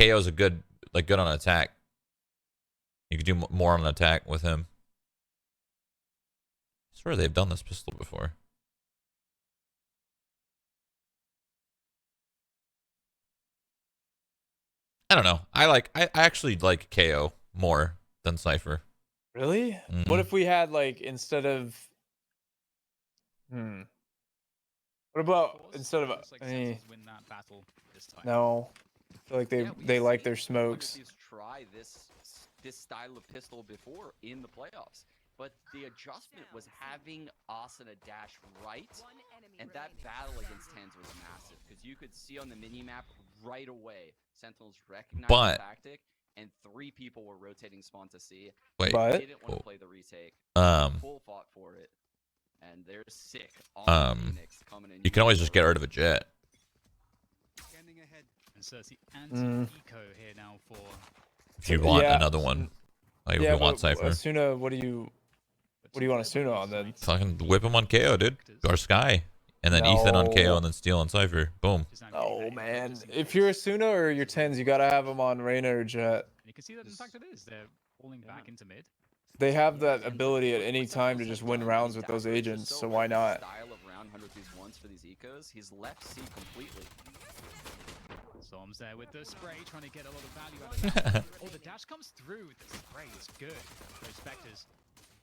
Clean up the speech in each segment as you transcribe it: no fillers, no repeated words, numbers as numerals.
KO's a good on attack. You could do more on attack with him. I swear they've done this pistol before. I don't know. I actually like KO more than Cypher. Really? Mm-hmm. What if we had like instead of What about instead of win that battle this time. no. I feel like they like their smokes. Try this style of pistol before in the playoffs. But the adjustment was having Asuna dash right, and that battle against Tens was massive because you could see on the mini map right away Sentinels recognized the tactic, and 3 people were rotating spawn to C. Wait, they didn't want to play the retake. Full fought for it, and they're sick. Phoenix coming in. You can always just get rid of a jet. Scanning ahead. And Cersei anti-eco here now for. If you want another one, like if you want Cypher. Asuna, what do you want Asuna on then? Fucking whip him on KO, dude. Or Sky. And then Ethan on KO and then Steel on Cypher. Boom. Oh man. If you're Asuna or you're Tens, you gotta have him on Reyna or Jet. You can see that in fact it is. They're falling back into mid. They have that ability at any time to just win rounds with those agents, so why not? Style of round 100 once for these ecos. He's left C completely. Storm's there with the spray, trying to get a lot of value out of that. Oh, the dash comes through with the spray. It's good. Those Spectres.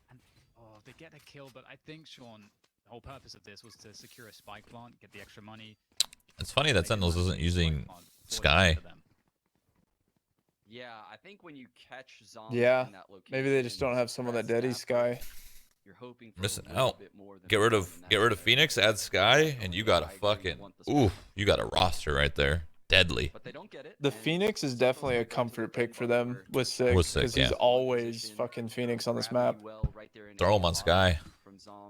And, oh, they get a kill, but I think, Sean, the whole purpose of this was to secure a spike plant, get the extra money. It's funny that Sentinels isn't using Sky. Yeah, I think when you catch zombies in that location, maybe they just don't have someone that daddy Sky. You're hoping for missing a out. bit more than Get rid of Phoenix, add Sky, and you got a fucking you got a roster right there. Deadly. But they don't get it. The Phoenix is definitely a comfort pick for them with Six, because he's always fucking Phoenix on this map. Throw him on Sky.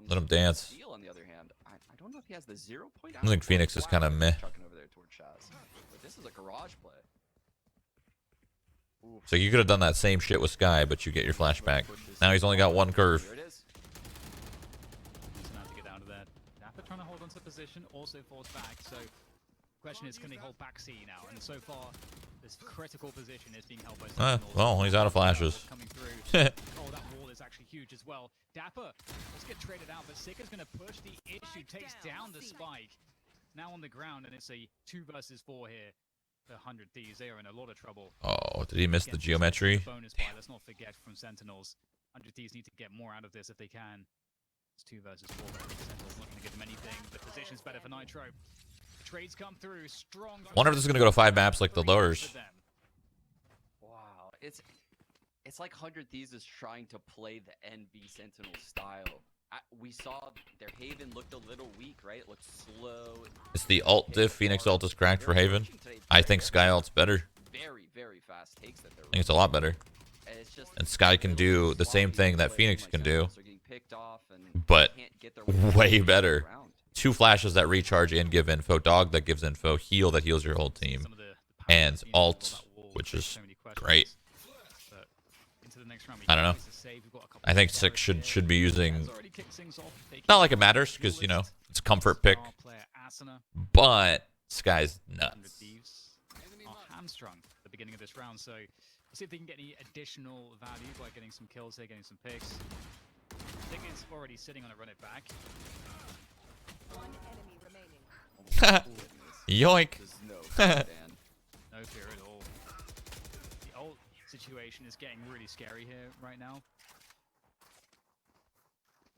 Let him dance. On the other hand, I don't know if he has the 0 point. I think Phoenix is kind of meh. But this is a garage play. So you could have done that same shit with Sky, but you get your flashback. Now he's only got 1 curve. There it is. To get out of that. Nappa trying to hold onto position, also falls back. So question is, can they hold back C now? And so far, this critical position is being held by Sentinels. Well, he's out of flashes. Coming through. Oh, that wall is actually huge as well. Dapper, let's get traded out, but Sika's going to push the issue, takes down the spike. Now on the ground, and it's a 2 versus 4 here. The 100 Thieves, they are in a lot of trouble. Oh, did he miss the geometry? Bonus buy, let's not forget from Sentinels. 100 Thieves need to get more out of this if they can. It's 2 versus 4. Sentinels not going to give them anything. The position's better for Nitro. The trades come through strong. Wonder if this is going to go to 5 maps like the lowers. Wow, it's like 100 Thieves is trying to play the NB Sentinel style. We saw their Haven looked a little weak, right? It looked slow. It's the alt diff. Phoenix ult is cracked for Haven. I think Sky ult's better. Very fast takes that they're I think it's a lot better. And Sky can do the same thing that Phoenix can do, but way better. 2 flashes that recharge and give info, dog that gives info, heal that heals your whole team, and alt, which is great. I don't know. I think Six should be using. Not like it matters, because you know it's a comfort pick, but Sky's nuts. Hamstrung at the beginning of this round, so we'll see if they can get any additional value by getting some kills here, getting some picks. I think it's already sitting on a run it back. Yoink. No fear at all. The ult situation is getting really scary here right now.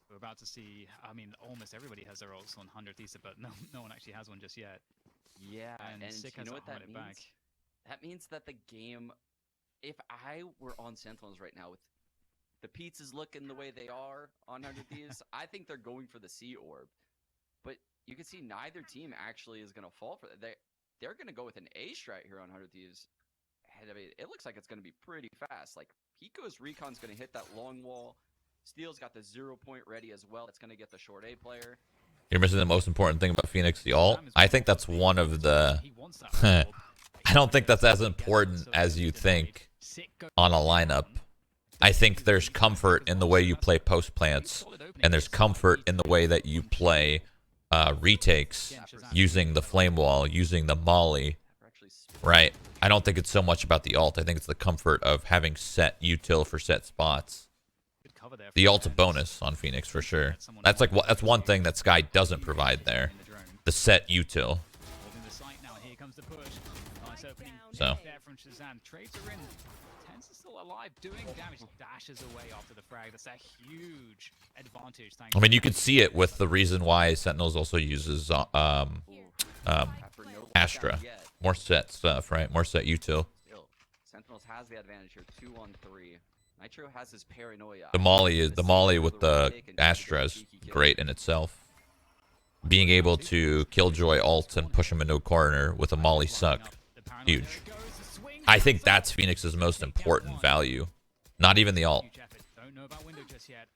We're about to see, I mean, almost everybody has their ults on 100 Thieves, but no one actually has one just yet. Yeah, and you know what that means? Back. That means that the game, if I were on Sentinels right now with the pizzas looking the way they are on 100 Thieves, I think they're going for the C orb. But you can see neither team actually is going to fall for that. They're going to go with an A strat here on 100 Thieves. And I mean, it looks like it's going to be pretty fast. Like, Pico's Recon's going to hit that long wall. Steel's got the 0 point ready as well. It's going to get the short A player. You're missing the most important thing about Phoenix, the ult. I think that's one of the... I don't think that's as important as you think on a lineup. I think there's comfort in the way you play post plants, and there's comfort in the way that you play retakes, using the flame wall, using the molly, right? I don't think it's so much about the ult. I think it's the comfort of having set util for set spots. The ult's a bonus on Phoenix for sure. That's like that's one thing that Sky doesn't provide there. The set util. So. I mean, you could see it with the reason why Sentinels also uses Astra. More set stuff, right? More set util. Sentinels has the advantage here, 2-on-3. Nitro has his paranoia. The molly with the Astra is great in itself. Being able to Killjoy ult and push him into a corner with a molly suck, huge. I think that's Phoenix's most important value. Not even the ult.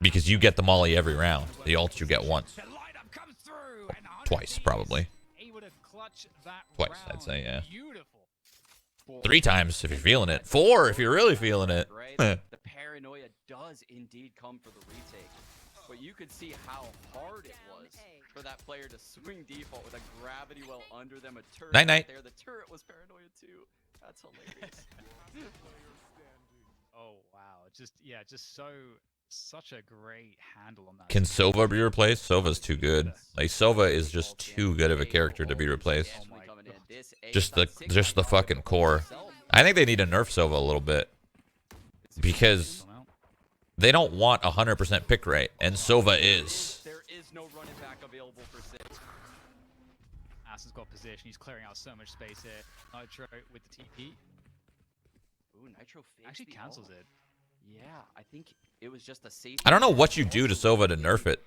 Because you get the molly every round. The ult you get once. Twice, probably. Twice, I'd say, yeah. 3 times if you're feeling it. 4 if you're really feeling it. The paranoia does indeed come for the retake. But you could see how hard it was for that player to swing default with a gravity well under them. A turret Night. there. The turret was paranoia too. That's hilarious. Oh wow. Just such a great handle on that. Can Sova be replaced? Sova's too good. Like Sova is just too good of a character to be replaced. Just the fucking core. I think they need to nerf Sova a little bit because they don't want 100% pick rate, and Sova is. There is no running back available for 6. Aston's got position. He's clearing out so much space here. Nitro with the TP. Ooh, Nitro actually cancels it. Yeah, I think it was just a safe. I don't know what you do to Sova to nerf it.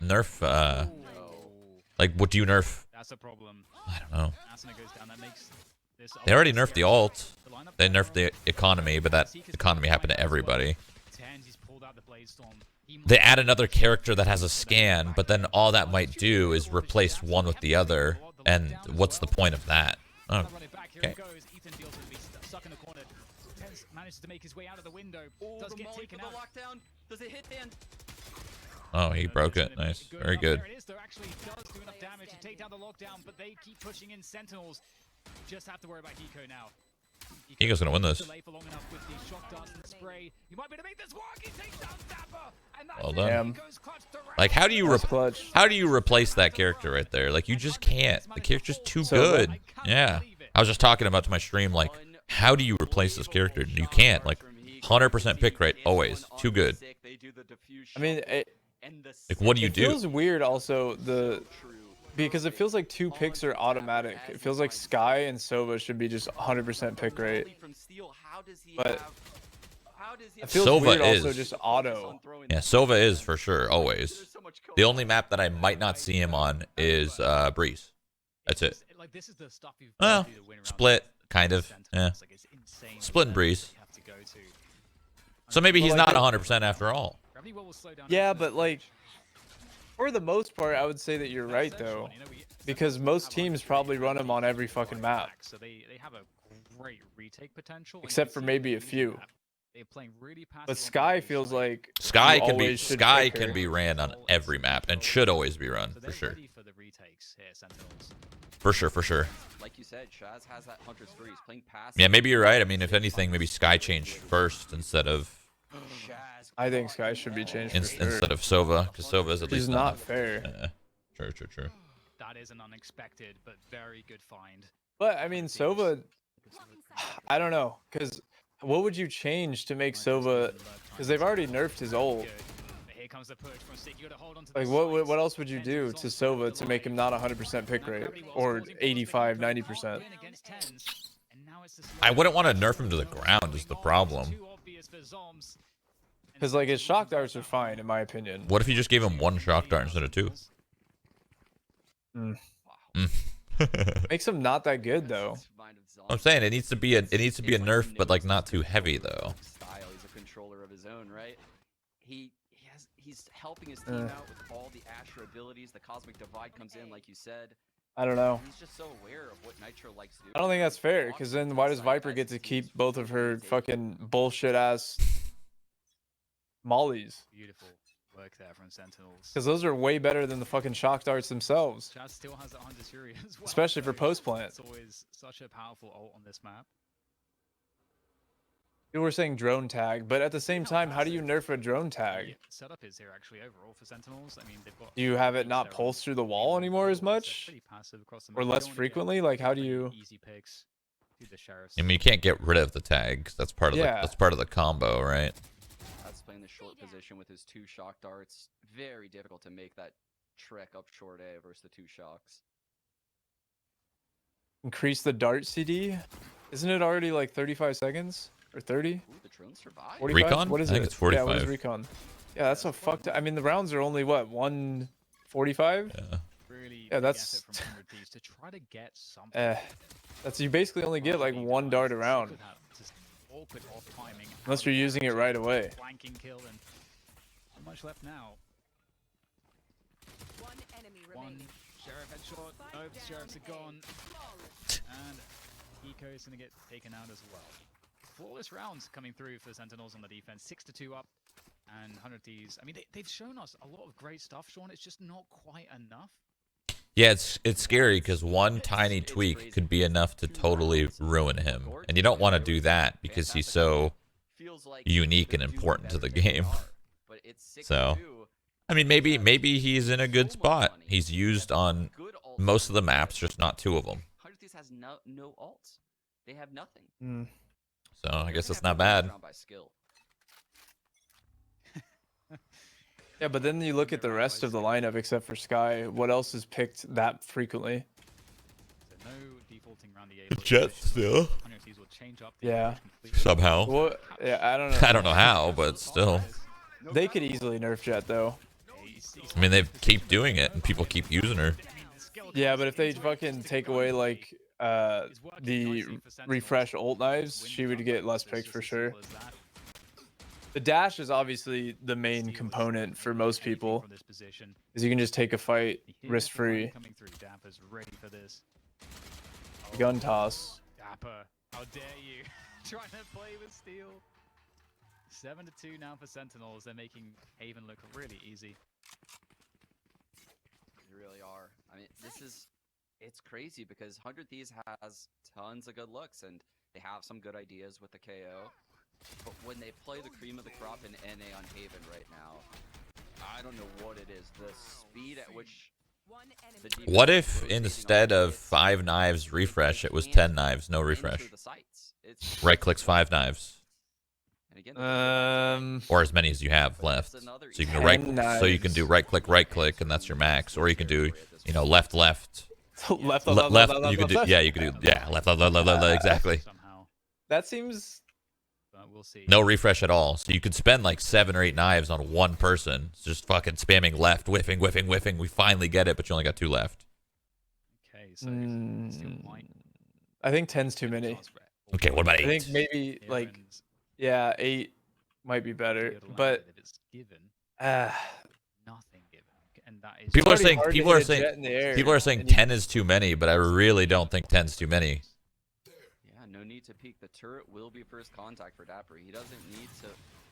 Like, what do you nerf? That's a problem. I don't know. Aston goes down. That makes this. They already nerfed the ult. They nerfed the economy, but that economy happened to everybody. They add another character that has a scan, but then all that might do is replace one with the other. And what's the point of that? Oh, okay. Manages to make his way out of the window. Oh, Does the get molly taken for the out. lockdown. Does it hit Dan? Oh, he broke it. Nice. Very good. There it is, though. Actually does do enough damage to take down the lockdown, but they keep pushing in Sentinels. Just have to worry about Hiko now. Hiko's gonna win this. Well done. Like, how do you replace that character right there? Like, you just can't. The character's too good. Yeah. I was just talking about to my stream, like, how do you replace this character? You can't. Like, 100% pick rate, always. Too good. I mean, like, what do you do? It feels weird also, because it feels like 2 picks are automatic. It feels like Sky and Sova should be just 100% pick rate. But it feels Sova weird is also just auto. Yeah, Sova is for sure, always. The only map that I might not see him on is Breeze. That's it. Well, Split, kind of. Yeah. Split and Breeze. So maybe he's not 100% after all. Yeah, but like, for the most part, I would say that you're right though, because most teams probably run him on every fucking map, except for maybe a few. But Sky feels like Sky can be ran on every map and should always be run for sure. For sure. Like you said, Shaz has that hunter's freeze, playing pass. Yeah, maybe you're right. I mean, if anything, maybe Sky changed first instead of. I think Sky should be changed instead of Sova, because Sova is at least not fair. True. That is an unexpected but very good find. But I mean, Sova, I don't know, because what would you change to make Sova? Because they've already nerfed his ult. Like, what else would you do to Sova to make him not 100% pick rate or 85, 90%? I wouldn't want to nerf him to the ground is the problem. Because like his shock darts are fine in my opinion. What if you just gave him 1 shock dart instead of 2? Makes him not that good though. I'm saying it needs to be a nerf, but like not too heavy though. He's a controller of his own, right? He's helping his team out with all the Asher abilities. The Cosmic Divide comes in, like you said. I don't know. He's just so aware of what Nitro likes to do. I don't think that's fair, because then why does Viper get to keep both of her fucking bullshit ass mollies? Beautiful work there from Sentinels. Because those are way better than the fucking shock darts themselves. Chaz still has that Hunter's Fury as well. Especially for post plant. It's always such a powerful ult on this map. People were saying drone tag, but at the same time, how do you nerf a drone The tag? setup is here actually overall for Sentinels. I mean, they've got. Do you have it Thieves not there on pulse through the A wall one anymore as field, so much? pretty passive across the Or map. You less don't wanna get frequently? Like, how do many you... easy picks to the sheriffs? I mean, you can't get rid of the tags. That's part of the Yeah. that's part of the combo, right? That's playing the short position with his 2 shock darts. Very difficult to make that trek up short A versus the 2 shocks. Increase the dart CD? Isn't it already like 35 seconds? Or 30? Ooh, the drone survived. 45? Recon? What is I think it? it's 45. Yeah, what is recon? Yeah, that's a fucked. I mean, the rounds are only what, 145? Yeah. Really Yeah, big that's- effort from 100 Thieves to try to get something. That's, you basically only get like one dart around. Awkward off timing. Unless you're using it right away. Flanking kill and not much left now. One enemy One remaining. sheriff headshot. Nope, the sheriffs are gone. And Eco is going to get taken out as well. Flawless rounds coming through for Sentinels on the defense. 6-2 up. And 100 Thieves. I mean, they've shown us a lot of great stuff, Sean. It's just not quite enough. Yeah, it's scary because one tiny tweak could be enough to totally ruin him, and you don't want to do that because he's so Feels like unique and they're doing important to better the than they game. are, but it's 6-2. So, I mean, maybe he's in a good spot. He's used on Good ults. most of the maps, just not 2 of them. 100 Thieves has no ults. They have nothing. Mm. So I guess They're that's gonna not have to win this bad. round by skill. Yeah, but then you look at the rest of the lineup except for Sky. What else is picked that frequently? So no defaulting around the A. Jet still. 100 Thieves will change up the Yeah. approach completely. Somehow. What? Yeah, I don't know. I don't know how, but still. They could easily nerf Jet though. I mean, they keep doing it, and people keep using her. Yeah, but if they fucking take away like the refresh ult knives, she would get less picks for sure. The dash is obviously the main component for most people, because you can just take a fight risk free. Coming through. Dapper's ready for this. Gun toss. Dapper, how dare you? Trying to play with steel. 7-2 now for Sentinels. They're making Haven look really easy. They really are. I mean, it's crazy because 100 Thieves has tons of good looks and they have some good ideas with the KO. But when they play the cream of the crop in NA on Haven right now, I don't know what it is. The speed at which One enemy. the defense What is if rotating on instead of hits, 5 knives they refresh, it was can't 10 knives, no enter refresh? the sights. It's Right clicks 5 knives, And again, they can get back to or as many as you have But left. that's another So you can easy do right, Ten so you can do knives. right click, and that's your max. Or you can do, you know, left. left, Left, you can do, yeah, you can do, yeah, left, exactly. Somehow, That seems. but we'll see. No refresh at all. So you could spend like 7 or 8 knives on one person, just fucking spamming left, whiffing. We finally get it, but you only got 2 left. Okay, so still might I think 10's too many. chance for Okay, what about I 8? think maybe like Aaron's yeah, 8 might be better, good line but if it's given, uh, nothing given, and that is People are already saying hard to people hit are a saying jet in the air, people are saying and you- 10 is too many, but I really don't think 10's too many. Yeah, no need to peek. The turret will be first contact for Dapper. He doesn't need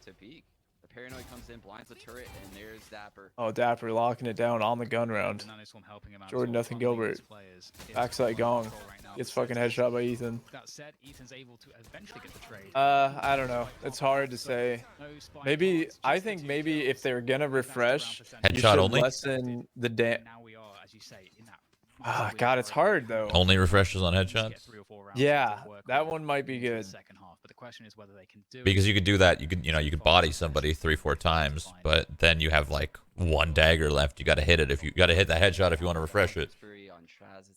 to peek. The paranoid comes in, blinds the turret, and there's Dapper. oh, Dapper locking it down on the gun round. the Nanoswarm helping him out as Jordan well, Nothing funneling Gilbert. his players. It's Backside under gong. control right now Gets for fucking Sentinels. headshot by Ethan. That said, Ethan's able to eventually get the trade. I don't know. It's hard to say. No spike Maybe shots, I just the think two maybe kills. if they're gonna That's the round refresh, for you Sentinels. Headshot should only? lessen the And now we are, as you say, in that. God, it's hard though. Only refreshes on Needs to get headshots? 3 or 4 rounds Yeah, to work that on one might be into the good. second half, but the question is whether they can do Because it. you could do that. You could, you know, you could body somebody 3-4 times, but then you have like 1 dagger left. You got to hit it if you got to hit that headshot if you want to refresh it. Fury on Shaz.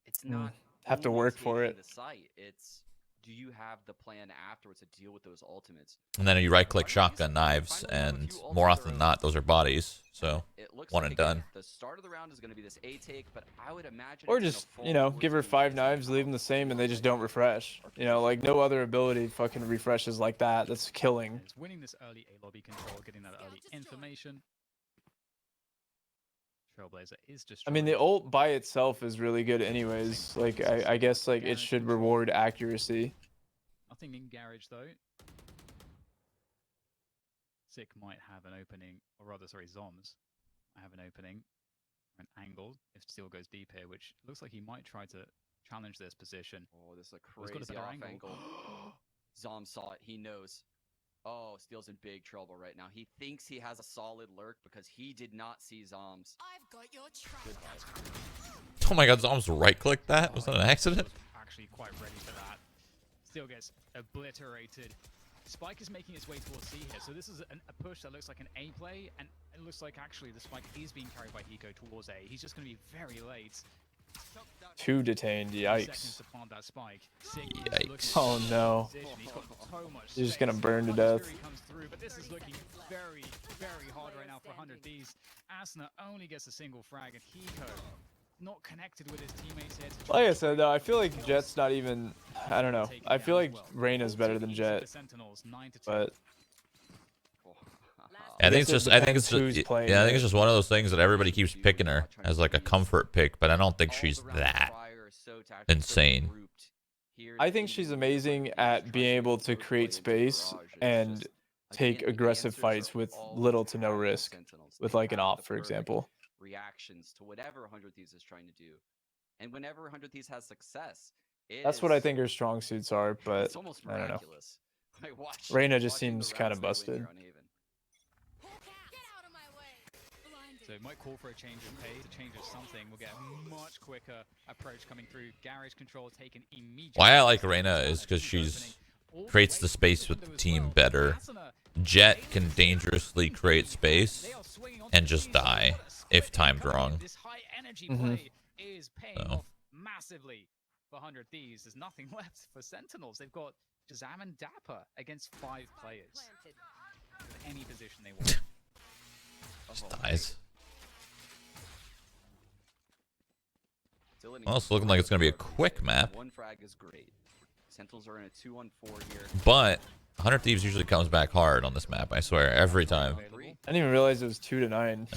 It's not Have to only work for taking it. The site. It's do you have the plan afterwards to deal with those ultimates? And then you right click shotgun knives, and more often than not, those are bodies. So It looks one like, and again, done. The start of the round is going to be this A take, but I would imagine. Or it's gonna just, fall you know, towards give her the 5 Izzy knives, leave them the same, and they just don't refresh. You know, like no other ability fucking refreshes like that. That's killing. It's winning this early A lobby control, getting that early information. Trailblazer is just. I mean, the ult by itself is really good anyways. Like, I guess, like, it should reward accuracy. Nothing in garage though. Sick might have an opening, or rather, sorry, Zoms might have an opening, or an angle if Steel goes deep here, which looks like he might try to challenge this position. Oh, this is a He's got a crazy better off angle. angle. Zom saw it. He knows. Oh, Steel's in big trouble right now. He thinks he has a solid lurk because he did not see Zom's. I've got your track. Oh my god, Zom's right-clicked that? Was that an accident? Actually quite ready for that. Still gets obliterated. Spike is making its way towards C here, so this is a push that looks like an A play, and it looks like actually the Spike is being carried by Hiko towards A. He's just going to be very late. 2 detained. Seconds Yikes. to plant that spike. Yikes. Oh no. He's got so much He's just space. gonna burn to One death. Fury comes through, but this is looking very, very hard right now for 100 Thieves. Asuna only gets a single frag, and Hiko not connected with his teammates here. To Like I said, though, I feel like Jet's not even. I don't know. I feel like Reyna's better than Jet, Sentinels, 9 to 2. but I think it's guess just it I think it's depends who's just, playing yeah, I think it. it's just one of those things that everybody keeps picking her as like a comfort pick, but I don't think she's that insane. I think she's amazing at being able to create space and take aggressive fights with little to no risk, with like an op, for example. Reactions to whatever 100 Thieves is trying to do, and whenever 100 Thieves has success, That's what I think her strong suits are, but it's almost I don't know. miraculous. Like, Reyna just watching the seems kinda rounds they win busted. here on Haven. Get out of my way. Blinded. So it might call for a change of pace, a change of something. We'll get a much quicker approach coming through. Garage control taken immediately. Why I like Reyna is because she's creates the space with the team better. Jet can dangerously create space and just die if timed wrong. This high energy play is paying So. off massively for 100 Thieves. There's nothing left for Sentinels. They've got Shazam and Dapper against 5 players. Planted. With any position they want. Just Oh, dies. still in Well, it's looking like it's gonna be a quick map, One frag is great. Sentinels are in a 2-on-4 here. but 100 Thieves usually comes back hard on this map. I swear, every time. Available. I didn't even realize it was 2 to 9.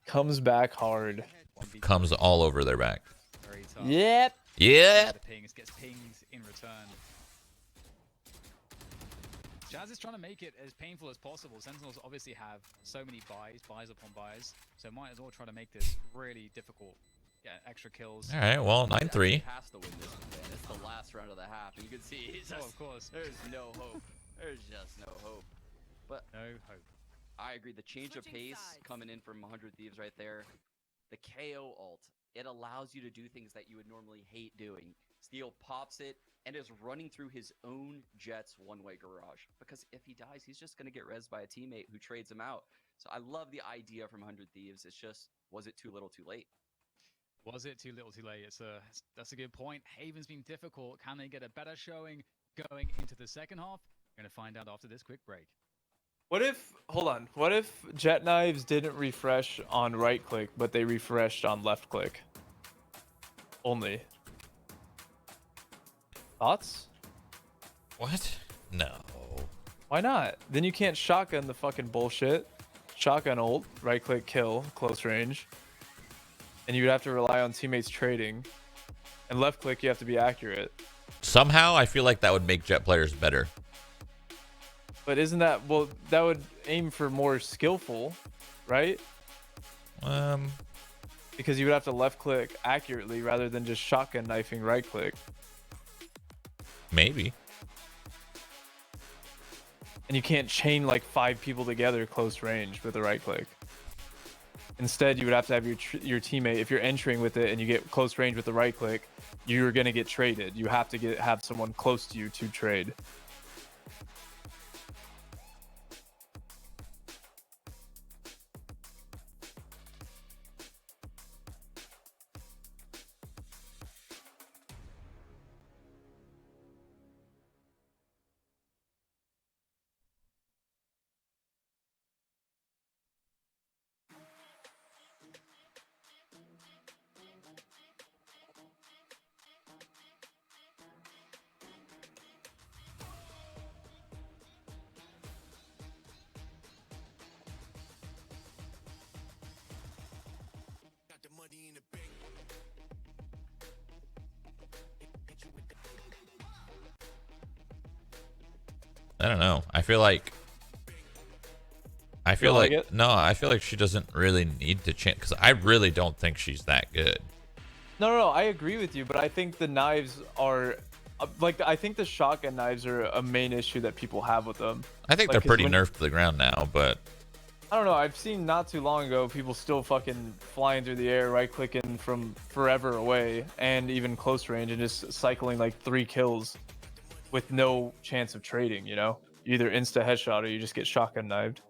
Comes back hard. Comes all over their back. Very tough. Yep. Yeah. The pings gets pinged in return. Jazz is trying to make it as painful as possible. Sentinels obviously have so many buys upon buys, so might as well try to make this really difficult. Get extra kills. All right. Well, He 9-3. has to win this one, man. It's the last round of the half, and you can see he's Oh, just, of course. there's no hope. There's just no hope. But No hope. I agree. The change of Switching pace sides. coming in from 100 Thieves right there. The KO ult. It allows you to do things that you would normally hate doing. Steel pops it and is running through his own Jet's one-way garage. Because if he dies, he's just going to get rezzed by a teammate who trades him out. So I love the idea from 100 Thieves. It's just, was it too little too late? Was it too little too late? That's a good point. Haven's been difficult. Can they get a better showing going into the second half? We're going to find out after this quick break. What if, hold on, what if Jet Knives didn't refresh on right click, but they refreshed on left click? Only. Thoughts? What? No. Why not? Then you can't shotgun the fucking bullshit. Shotgun ult, right click kill, close range. And you would have to rely on teammates trading. And left click, you have to be accurate. Somehow, I feel like that would make Jet players better. But isn't that, well, that would aim for more skillful, right? Because you would have to left click accurately rather than just shotgun knifing right click. Maybe. And you can't chain like 5 people together close range with a right click. Instead, you would have to have your teammate, if you're entering with it and you get close range with the right click, you're going to get traded. You have to have someone close to you to trade. I don't know. I feel like don't like it? no, I feel like she doesn't really need to change because I really don't think she's that good. No, I agree with you, but I think the knives are Like I think the shotgun knives are a main issue that people have with them. I think Like, they're 'cause pretty when- nerfed to the ground now, but I don't know. I've seen not too long ago people still fucking flying through the air, right clicking from forever away, and even close range, and just cycling like 3 kills with no chance of trading. You know, you either insta headshot or you just get shotgun knifed.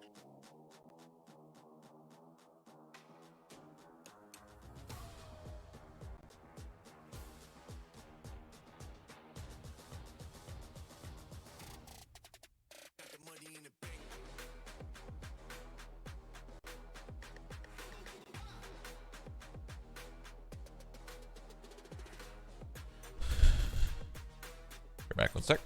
you're back 1 sec.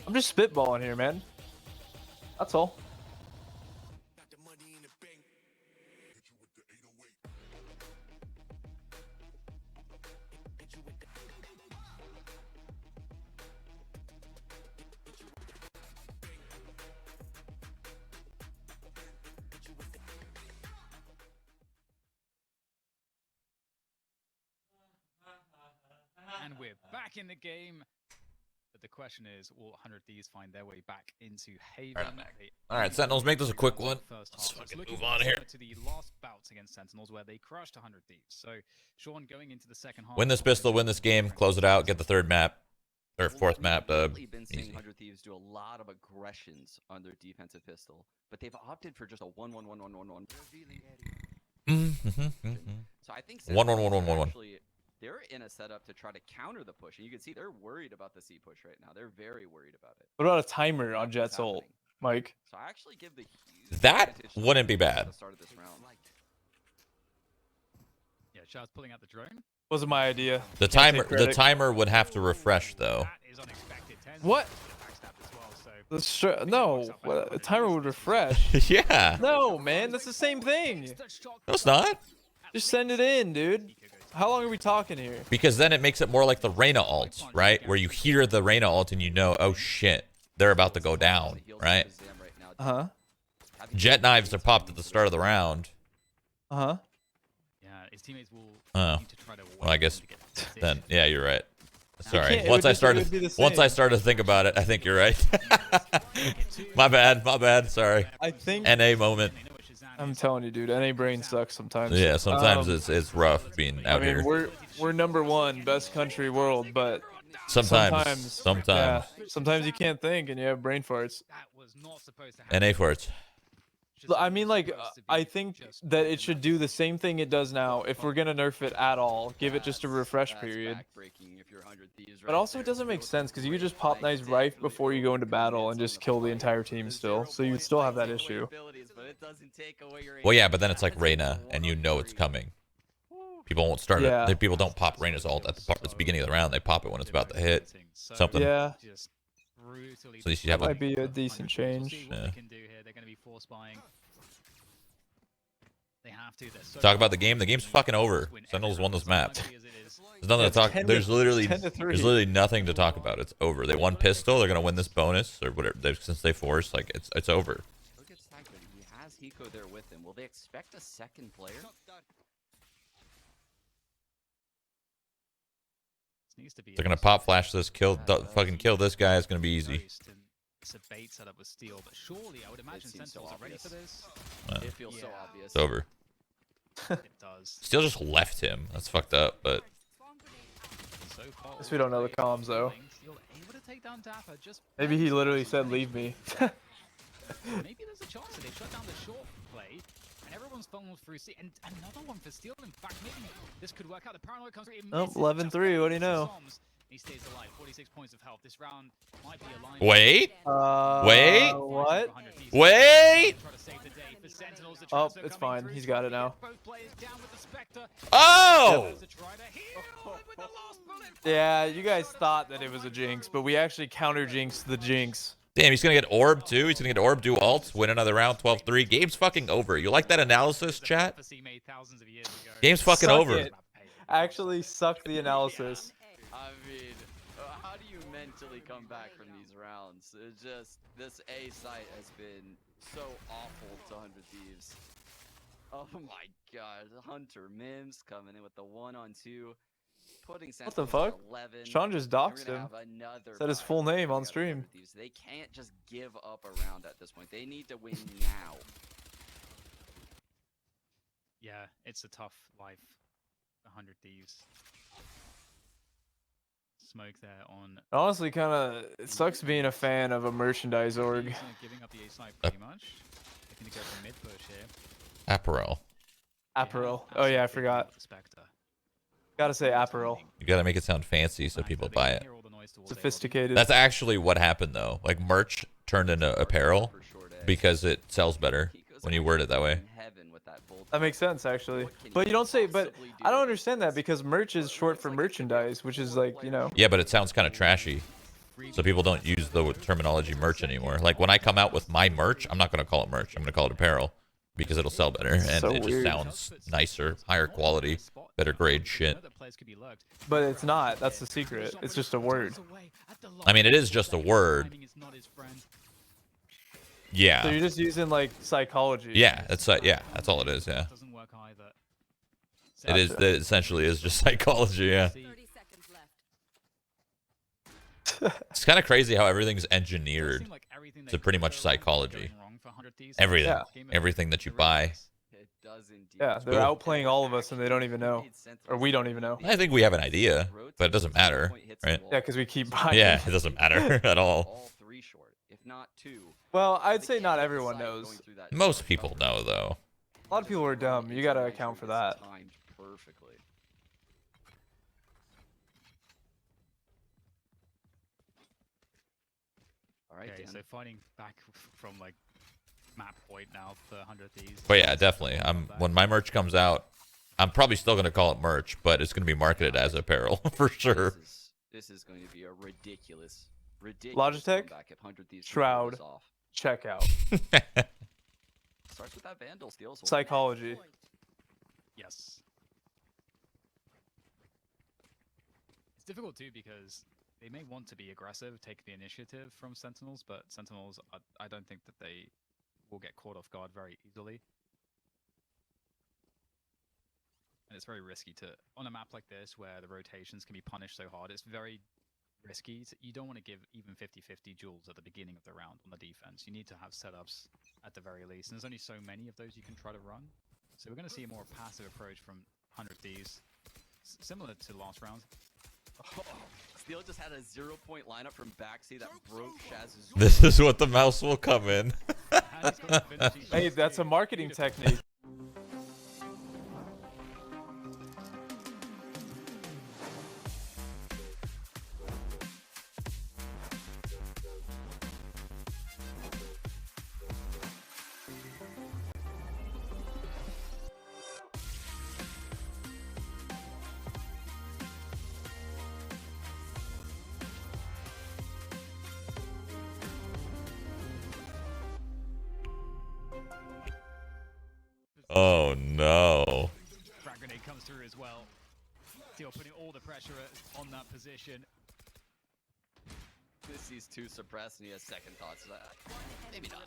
I'm just spitballing here, man. That's all. And we're back in the game. But the question is, will 100 Thieves find their way back into Haven? All right, Sentinels, make this a quick one. First Let's half. It's fucking looking move on here. similar to the last bouts against Sentinels where they crushed 100 Thieves. So Sean going into the second half. Win this pistol, win this game, close it out, get the 3rd map or 4th map. We've lately been seeing Easy. 100 Thieves do a lot of aggressions on their defensive pistol, but they've opted for just a 1-1-1-1-1-1. So I think 1-1-1-1-1-1. actually, they're in a setup to try to counter the push, and you can see they're worried about the C push right now. They're very worried about it. What about a timer on That's Jet's what's ult, happening. Mike? So I actually give the huge That advantage to wouldn't be Sentinels at bad. the start of this round. Yeah, Shroud's pulling out the drone. Wasn't my idea. The Can't take timer credit. would have to refresh though. That is unexpected. Tens What? backstabbed as well, so No, a timer would refresh. Yeah. No, man, that's the same thing. No, it's not. Just send it in, dude. How long are we talking here? Because then it makes it more like the Reyna ult, right? Where you hear the Reyna ult and you know, oh shit, they're about to go down, right? Uh-huh. Jet knives are popped at the start of the round. Uh-huh. yeah, his teammates will Oh. need to try to Well, I guess then, yeah, you're right. Sorry. can't- it Once would I just- it would started, be the once I same. started to think about it, I think you're right. My bad. Sorry. I think NA moment. I'm telling you, dude. NA brain sucks sometimes. Yeah, sometimes Um, it's rough being out I mean, here. we're number 1, best country world, but Sometimes. yeah, sometimes you can't think and you have brain farts. That was not supposed to happen. NA farts. I mean, like, I think that it should do the same thing it does now. If we're gonna nerf it at all, give it just a refresh period. But also, it doesn't make sense because you could just pop knives right before you go into battle and just kill the entire team still. So you would still have that issue. Well, yeah, but then it's like Reyna, and you know it's coming. People won't start Yeah. it. People don't pop Reyna's ult at the beginning of the round. They pop it when it's about to hit something. Yeah, So at least you have that a might be a decent change. Yeah. They can do here. They're going to be force buying. They have to. They're so talk about the game. The game's fucking over. Sentinels won this map. There's nothing to talk. 10 to- There's literally 10 to 3. there's literally nothing to talk about. It's over. They won pistol. They're gonna win this bonus or whatever. Since they forced, like it's over. Look at Stackman. He has Hiko there with him. Will they expect a second player? They're gonna pop flash this, fucking kill this guy. It's gonna be easy. It's a bait setup with steel, but surely I would imagine seems so Sentinels are ready for obvious. this. It feels so Yeah. obvious. It's over. It does. Steel just left him. That's fucked up. But So far, Guess we don't know the comms, though. Steel able to take down Dapper, just Maybe he literally said, "Leave me." maybe there's a chance that they shut down the short play, and everyone's funneled through C. And another one for Steel. In fact, maybe this could work out. The paranoid comes through. It Oh, misses 11-3, just what do you know? Soms. He stays alive. 46 points of health. This round might be a line. wait, Wait. Wait. What? wait. Try to save the day for Sentinels. The Oh, transfer it's coming fine. through. He's got it now. Both players down with the Spectre. Oh, There's a try to heal with the last bullet. Yeah, you guys thought that it was a jinx, but we actually counter jinxed the jinx. Damn, he's gonna get orb too. He's gonna get orb, do ults, win another round, 12-3. Game's fucking over. You like that analysis, chat? Game's fucking Suck over. it. Actually, suck the analysis. I mean, how do you mentally come back from these rounds? It's just, this A site has been so awful to 100 Thieves. Oh my god, Hunter Mims coming in with the 1-on-2, putting What the Sentinels fuck? at 11. Sean just and we're doxed gonna him. have another Said his bye full name coming on out of stream. 100 Thieves. They can't just give up a round at this point. They need to win now. Yeah, it's a tough life. 100 Thieves. Smoke there on. Honestly, kind of it sucks being a fan of a merchandise org. Thieves are giving up the A side pretty much. They're gonna go for mid push here. Apparel. Apparel. Oh yeah, I forgot. Spectre. Gotta say apparel. You gotta make it sound fancy so people buy it. Sophisticated. That's actually what happened though. Like merch turned into apparel because it sells better when you word it that way. That makes sense actually. But you don't say. But I don't understand that because merch is short for merchandise, which is like, you know. Yeah, but it sounds kind of trashy. So people don't use the terminology merch anymore. Like when I come out with my merch, I'm not gonna call it merch. I'm gonna call it apparel because it'll sell better and So it just weird. sounds nicer, higher quality, better grade shit. But it's not. That's the secret. It's just a word. I mean, it is just a word. Yeah. So you're just using like psychology. Yeah, that's that's all it is. Yeah, Doesn't work either. it is. It essentially is just psychology. Yeah, 30 seconds left. it's kind of crazy how everything's engineered to pretty much psychology. Everything, everything that you buy. It does indeed. Yeah, they're Cool. outplaying all of us and they don't even know, or we don't even know. I think we have an idea, but it doesn't matter, right? Yeah, because we keep buying. Yeah, it doesn't matter at all. All 3 short, if not 2. Well, I'd say not everyone knows. Most people know though. A lot of people are dumb. You gotta account for that. Timed perfectly. All right, Okay, Dan. so fighting back from like map point now for 100 Thieves. But yeah, definitely. When my merch comes out, I'm probably still gonna call it merch, but it's gonna be marketed as apparel for sure. This is going to be a ridiculous Logitech, comeback if 100 Thieves can pull Shroud. this off. Check out. Starts with that Vandal steal. So Psychology. Yes. It's difficult too because they may want to be aggressive, take the initiative from Sentinels, but Sentinels, I don't think that they will get caught off guard very easily. And it's very risky to, on a map like this where the rotations can be punished so hard, it's very risky. You don't want to give even 50-50 duels at the beginning of the round on the defense. You need to have setups at the very least. And there's only so many of those you can try to run. So we're going to see a more passive approach from 100 Thieves. Similar to last round. Oh, Steel just had a 0-point lineup from backseat that broke Shaz's. This is what the mouse will come in. And he's got the finishing Hey, shots that's too. a marketing Beautiful. technique. Oh no. Frag grenade comes through as well. Steel putting all the pressure on that position. This sees 2 suppressed and he has second thoughts. Maybe not.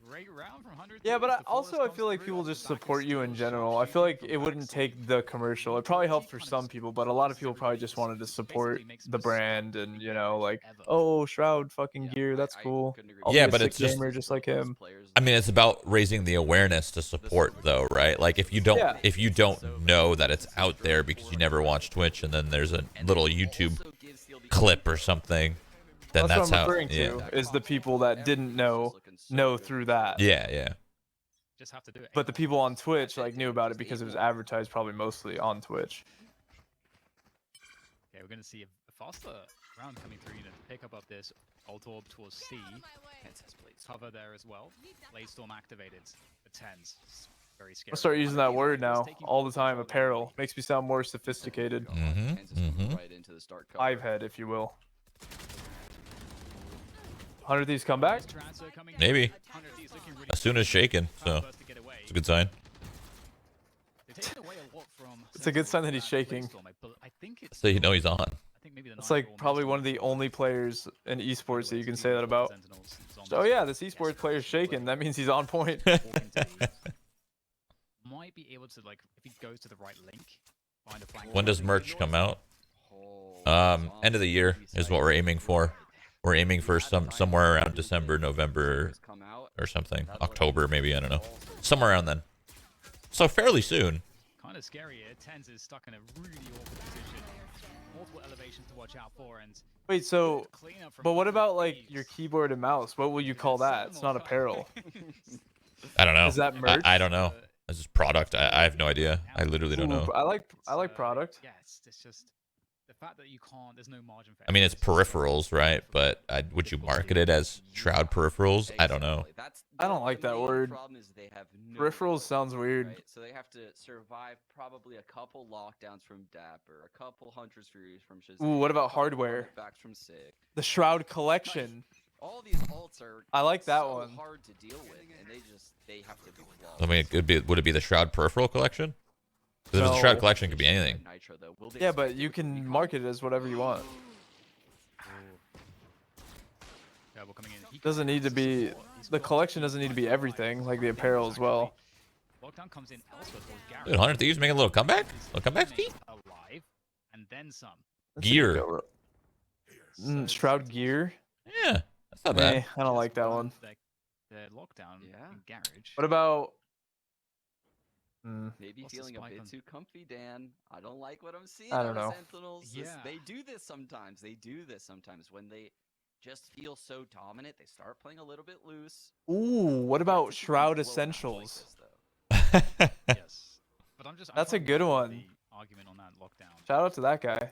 Great round from 100 Yeah, but Thieves. The also I flawless feel like comes people through. just Back is support you still in shot general. I shooting feel like from it wouldn't backside. take the commercial. It probably helped for some people, but a lot of people probably just wanted to support the brand and, you know, like, oh, Shroud fucking gear, that's cool. I'll Yeah, be a but sick it's just- gamer just like him. I mean, it's about raising the awareness to support, though, right? Like if you don't, Yeah. if you don't know that it's out there because you never watch Twitch, and then there's a little YouTube clip or something, then That's that's what I'm how. referring Yeah. to, is the people that didn't know through that. Yeah. Just have to do it. But the people on Twitch like knew about it because it was advertised probably mostly on Twitch. Okay, we're going to see a faster round coming through. You know, to pick up this ult orb towards C. Out of my way. Cover there as well. Blade Storm activated. The 10s. It's very scary. I'll start using that word now all the time. Apparel makes me sound more sophisticated. Mm-hmm. Right into the start cover. Five head, if you will. 100 Thieves comeback? Maybe. As soon as shaken, so it's a good sign. It's a good sign that he's shaking. So you know he's on. It's like probably one of the only players in esports that you can say that about. Oh yeah, this esports player's shaking. That means he's on point. Might be able to, like, if he goes to the right link, find a flank. When does merch come out? End of the year is what we're aiming for. We're aiming for somewhere around December, November, or something. October, maybe, I don't know. Somewhere around then. So fairly soon. Kind of scary here. Tens is stuck in a really awkward position. Multiple elevations to watch out for, and Wait, so, but what about like your keyboard and mouse? What will you call that? It's not apparel. I don't know. Is that merch? I don't know. It's just product. I have no idea. I literally don't know. I like product. Yeah, it's just the fact that you can't. There's no margin for. I mean, it's peripherals, right? But would you market it as Shroud peripherals? I don't know. I don't like that word. Peripherals sounds weird. Right? So they have to survive probably a couple lockdowns from Dapper, a couple Hunter's Furies from Shazam. Ooh, what about hardware? Backs from Sick. The Shroud collection. All these ults are I like that so one. hard to deal with, and they have to be flawless. I mean, would it be the Shroud peripheral collection? Because if it's a No. Shroud collection, it could be anything. Nitro, though. Will they Yeah, but expect you it to be can market it as whatever you want. Doesn't need to be. The collection doesn't need to be everything, like the apparel as well. Lockdown comes in elsewhere towards Garrett. Dude, 100 Thieves making a little comeback? Little comeback ski? Alive, and then some. Gear. Shroud gear. Yeah, that's not bad. I don't like that one. The lockdown Yeah. in garage. What about? Maybe What's the feeling a spike bit on- too comfy, Dan. I don't like what I'm seeing. I don't out of know. Sentinels. Yeah. They do this sometimes. They do this sometimes when they just feel so dominant. They start playing a little bit loose. Ooh, what about Typically Shroud blowouts like Essentials? this, though. Yes. But I'm just. That's a trying to good follow one. the Argument on that lockdown. Shout out to that guy.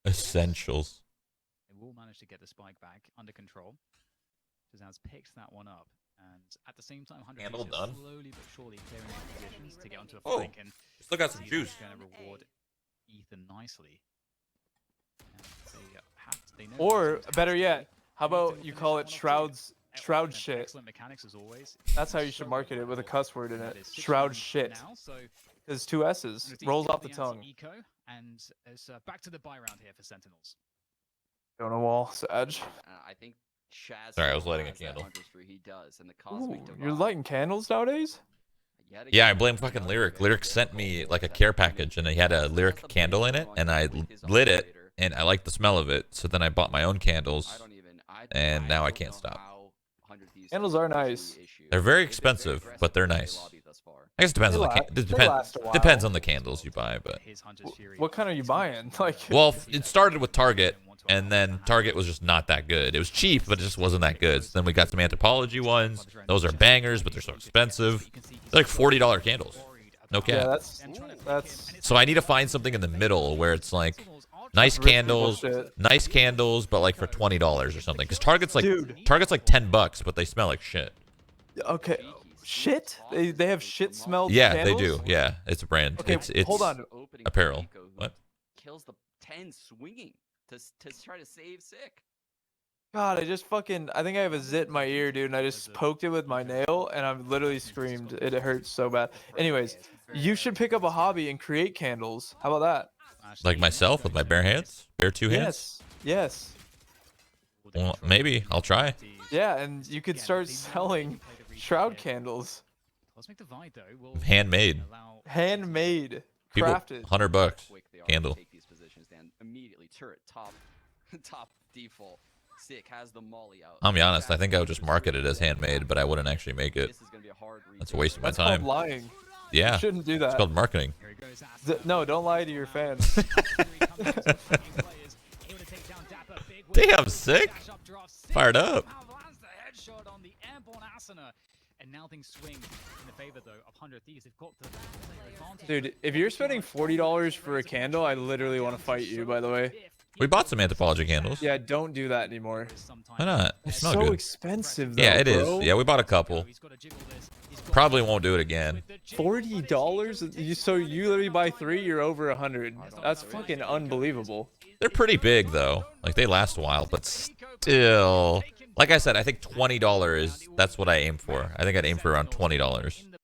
Essentials. They will manage to get the spike back under control. Shazam's picked that one up, and at the same time, 100 Handle Thieves done. are slowly but surely clearing their positions to get onto a Oh, flank, and still got some juice. Going to reward Ethan nicely. And they know Or that's better fantastic. yet, how They about will you finish call on it one or two. Shroud And shit? excellent mechanics as always. That's how you should market it, with a cuss word in That it. is 6 Shroud rounds shit. now, so There's 2 S's. Thieves Rolls kill off the tongue. anti-eco, and it's back to the buy round here for Sentinels. Going a wall, Sag. I think Shaz. Sorry, I was still lighting a has that candle. Hunter's Fury. He does, and the Cosmic Ooh, Divide. you're lighting candles nowadays? Yet Yeah, I again, blame fucking another Lyric. very Lyric good sent goal me with like a that care Phoenix package, and he had a That's Lyric the candle in base it, one and I with his lit it, operator. and I liked the smell of it. So then I bought my own I candles. don't even. And now I don't can't know stop. how 100 Thieves Candles has are a nice. Fury issue. They're very They've been expensive, aggressive but they're in the nice. lobby thus far. I guess it depends They on the last- it they depends last a while. depends on the candles you buy, but His Hunter's Fury. What kind are you buying? Like, well, it started with Target, and then Target was just not that good. It was cheap, but it just wasn't that good. So then we got some Anthropology ones. Those are bangers, but they're so expensive. They're like $40 candles. No yeah, cap. that's So I need to find something in the middle where it's like nice That's risky candles, bullshit. but like for $20 or something. Because Target's like Dude. $10, but they smell like shit. okay. Shit? They have shit smelled Yeah, candles? they do. Yeah, it's a brand. Okay, it's hold on. Opening apparel. Eco, who What? Kills the 10 swinging to try to save Sick. God, I think I have a zit in my ear, dude, and I just poked it with my nail, and I've literally screamed. It hurts so bad. Anyways, you should pick up a hobby and create candles. How about like myself with my bare hands, bare two that? hands. Yes. Well, maybe I'll try. Yeah, and you could start selling Shroud candles. Cosmic Divide, though, will Handmade. allow Handmade. People, Crafted. $100 Quick they are candle. to take these positions, then immediately turret top top default. Sick has the molly out. I'll be honest. I think I would just market it as handmade, but I wouldn't actually make it. This is gonna be a hard That's a retake. waste of my That's called time. lying. Yeah, You shouldn't do it's that. called marketing. Here he goes, No, don't lie to your fans. Damn, Sick. Fired up. Lands the headshot on the airborne Asuna. And now things swing in the favor, though, of 100 Thieves. They've got the advantage. Dude, if you're spending $40 for a candle, I literally want to fight you, by the way. We bought some Anthropology candles. Yeah, don't do that anymore. Why not? They It's smell so good. expensive, though, Yeah, it is. bro. Yeah, we bought a couple. Probably won't do it again. $40? So you literally buy 3, you're over 100. That's fucking unbelievable. They're pretty big though. Like they last a while, but still, Like I said, I think $20 is that's what I aim for. I think I'd aim for around $20.